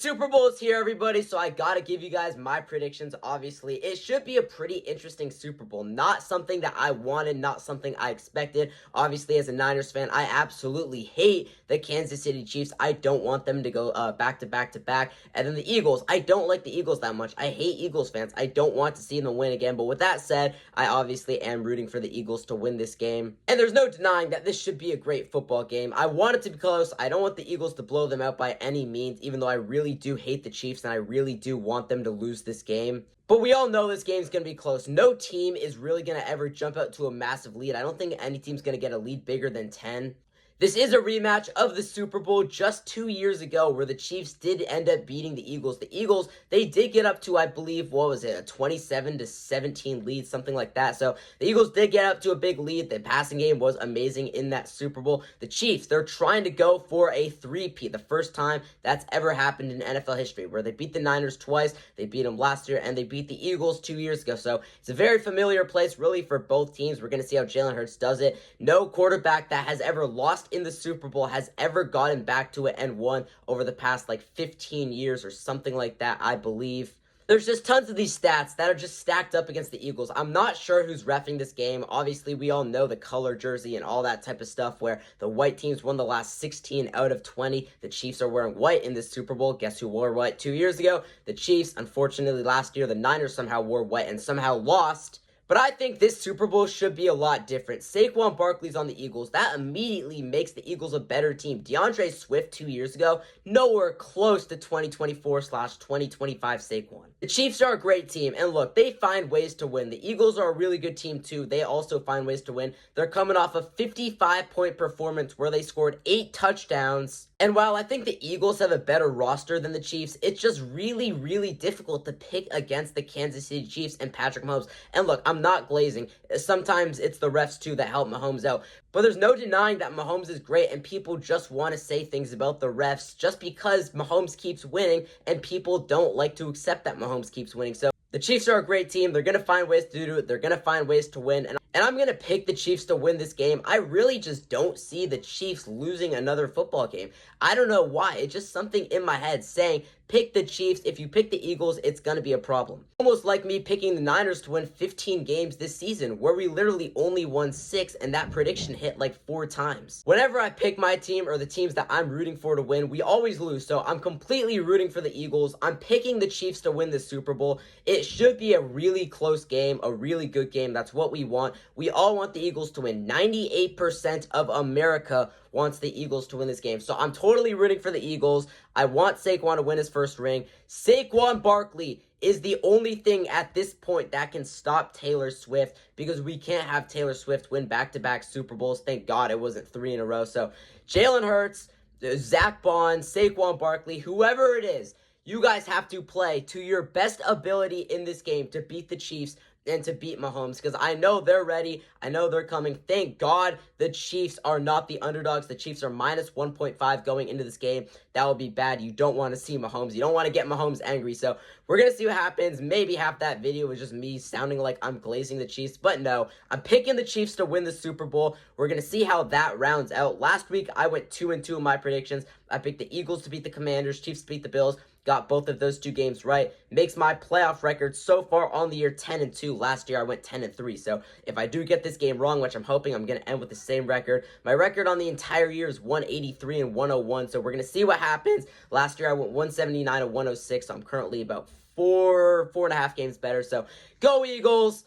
Super Bowl is here, everybody, so I gotta give you guys my predictions. Obviously, it should be a pretty interesting Super Bowl. Not something that I wanted, not something I expected. Obviously, as a Niners fan, I absolutely hate the Kansas City Chiefs. I don't want them to go back to back to back. And then the Eagles, I don't like the Eagles that much. I hate Eagles fans. I don't want to see them win again. But with that said, I obviously am rooting for the Eagles to win this game. And there's no denying that this should be a great football game. I want it to be close. I don't want the Eagles to blow them out by any means, even though I really do hate the Chiefs and I really do want them to lose this game. But we all know this game's going to be close. No team is really going to ever jump out to a massive lead. I don't think any team's going to get a lead bigger than 10. This is a rematch of the Super Bowl just 2 years ago where the Chiefs did end up beating the Eagles. The Eagles, they did get up to, I believe, what was it, a 27-17 lead, something like that. So the Eagles did get up to a big lead. The passing game was amazing in that Super Bowl. The Chiefs, they're trying to go for a three-peat, the first time that's ever happened in NFL history, where they beat the Niners twice, they beat them last year, and they beat the Eagles 2 years ago. So it's a very familiar place, really, for both teams. We're going to see how Jalen Hurts does it. No quarterback that has ever lost in the Super Bowl has ever gotten back to it and won over the past 15 years or something like that, I believe. There's just tons of these stats that are just stacked up against the Eagles. I'm not sure who's reffing this game. Obviously, we all know the color jersey and all that type of stuff where the white teams won the last 16 out of 20. The Chiefs are wearing white in this Super Bowl. Guess who wore white 2 years ago? The Chiefs. Unfortunately, last year, the Niners somehow wore white and somehow lost. But I think this Super Bowl should be a lot different. Saquon Barkley's on the Eagles. That immediately makes the Eagles a better team. DeAndre Swift 2 years ago, nowhere close to 2024/2025 Saquon. The Chiefs are a great team, and look, they find ways to win. The Eagles are a really good team too. They also find ways to win. They're coming off a 55-point performance where they scored 8 touchdowns. And while I think the Eagles have a better roster than the Chiefs, it's just really, really difficult to pick against the Kansas City Chiefs and Patrick Mahomes. And look, I'm not glazing. Sometimes it's the refs, too, that help Mahomes out. But there's no denying that Mahomes is great, and people just want to say things about the refs just because Mahomes keeps winning, and people don't like to accept that Mahomes keeps winning. So the Chiefs are a great team. They're going to find ways to do it. They're going to find ways to win. And I'm going to pick the Chiefs to win this game. I really just don't see the Chiefs losing another football game. I don't know why. It's just something in my head saying, pick the Chiefs. If you pick the Eagles, it's going to be a problem. Almost like me picking the Niners to win 15 games this season, where we literally only won 6, and that prediction hit 4 times. Whenever I pick my team or the teams that I'm rooting for to win, we always lose. So I'm completely rooting for the Eagles. I'm picking the Chiefs to win the Super Bowl. It should be a really close game, a really good game. That's what we want. We all want the Eagles to win. 98% of America wants the Eagles to win this game. So I'm totally rooting for the Eagles. I want Saquon to win his first ring. Saquon Barkley is the only thing at this point that can stop Taylor Swift, because we can't have Taylor Swift win back-to-back Super Bowls. Thank God it wasn't 3 in a row. So Jalen Hurts, Zach Bond, Saquon Barkley, whoever it is, you guys have to play to your best ability in this game to beat the Chiefs and to beat Mahomes, because I know they're ready. I know they're coming. Thank God the Chiefs are not the underdogs. The Chiefs are minus 1.5 going into this game. That would be bad. You don't want to see Mahomes. You don't want to get Mahomes angry. So we're going to see what happens. Maybe half that video was just me sounding like I'm glazing the Chiefs. But no, I'm picking the Chiefs to win the Super Bowl. We're going to see how that rounds out. Last week, I went 2-2 in my predictions. I picked the Eagles to beat the Commanders, Chiefs to beat the Bills. Got both of those 2 games right. Makes my playoff record so far on the year 10-2. Last year I went 10-3. So if I do get this game wrong, which I'm hoping, I'm going to end with the same record. My record on the entire year is 183 and 101. So we're going to see what happens. Last year I went 179 and 106. So I'm currently about 4.5 games better. So go Eagles.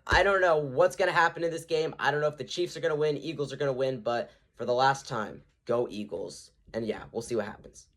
I don't know what's going to happen in this game. I don't know if the Chiefs are going to win, Eagles are going to win, but for the last time, go Eagles. And yeah, we'll see what happens.